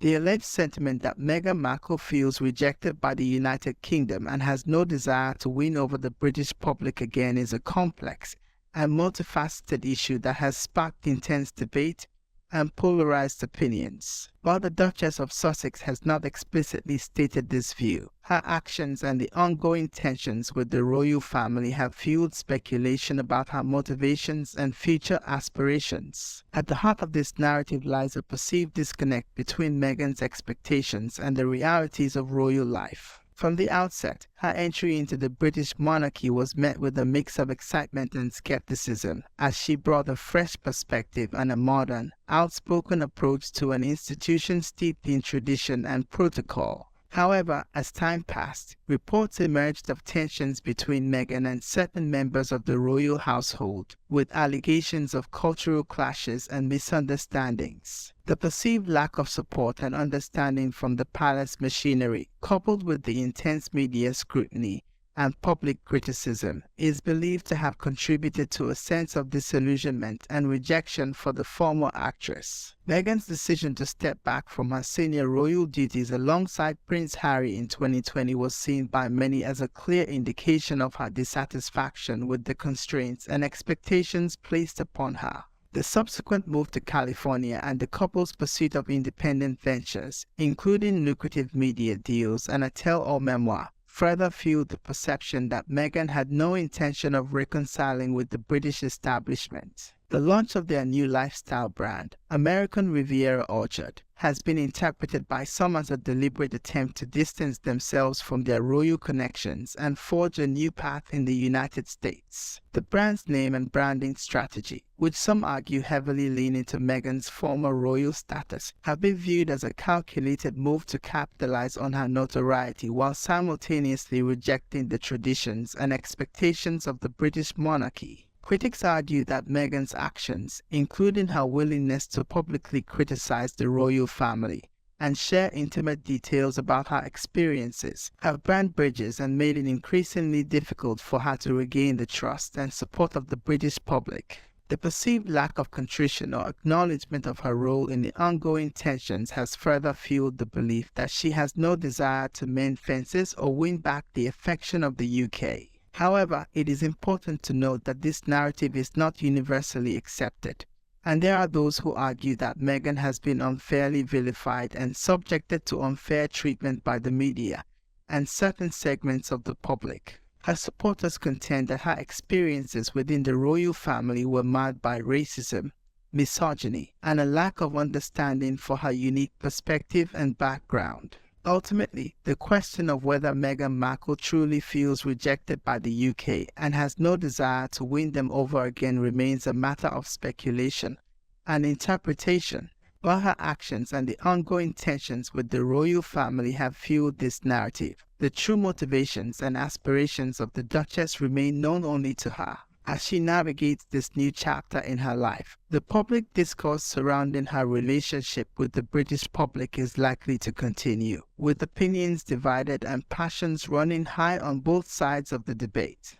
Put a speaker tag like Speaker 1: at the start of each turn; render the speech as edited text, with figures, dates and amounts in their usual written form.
Speaker 1: The alleged sentiment that Meghan Markle feels rejected by the United Kingdom and has no desire to win over the British public again is a complex and multifaceted issue that has sparked intense debate and polarized opinions. While the Duchess of Sussex has not explicitly stated this view, her actions and the ongoing tensions with the royal family have fueled speculation about her motivations and future aspirations. At the heart of this narrative lies a perceived disconnect between Meghan's expectations and the realities of royal life. From the outset, her entry into the British monarchy was met with a mix of excitement and skepticism, as she brought a fresh perspective and a modern, outspoken approach to an institution steeped in tradition and protocol. However, as time passed, reports emerged of tensions between Meghan and certain members of the royal household, with allegations of cultural clashes and misunderstandings. The perceived lack of support and understanding from the palace machinery, coupled with the intense media scrutiny and public criticism, is believed to have contributed to a sense of disillusionment and rejection for the former actress. Meghan's decision to step back from her senior royal duties alongside Prince Harry in 2020 was seen by many as a clear indication of her dissatisfaction with the constraints and expectations placed upon her. The subsequent move to California and the couple's pursuit of independent ventures, including lucrative media deals and a tell-all memoir, further fueled the perception that Meghan had no intention of reconciling with the British establishment. The launch of their new lifestyle brand, American Riviera Orchard, has been interpreted by some as a deliberate attempt to distance themselves from their royal connections and forge a new path in the United States. The brand's name and branding strategy, which some argue heavily lean into Meghan's former royal status, have been viewed as a calculated move to capitalize on her notoriety while simultaneously rejecting the traditions and expectations of the British monarchy. Critics argue that Meghan's actions, including her willingness to publicly criticize the royal family and share intimate details about her experiences, have burned bridges and made it increasingly difficult for her to regain the trust and support of the British public. The perceived lack of contrition or acknowledgement of her role in the ongoing tensions has further fueled the belief that she has no desire to mend fences or win back the affection of the UK. However, it is important to note that this narrative is not universally accepted, and there are those who argue that Meghan has been unfairly vilified and subjected to unfair treatment by the media and certain segments of the public. Her supporters contend that her experiences within the royal family were marred by racism, misogyny, and a lack of understanding for her unique perspective and background. Ultimately, the question of whether Meghan Markle truly feels rejected by the UK and has no desire to win them over again remains a matter of speculation and interpretation. While her actions and the ongoing tensions with the royal family have fueled this narrative, the true motivations and aspirations of the Duchess remain known only to her. As she navigates this new chapter in her life, the public discourse surrounding her relationship with the British public is likely to continue, with opinions divided and passions running high on both sides of the debate.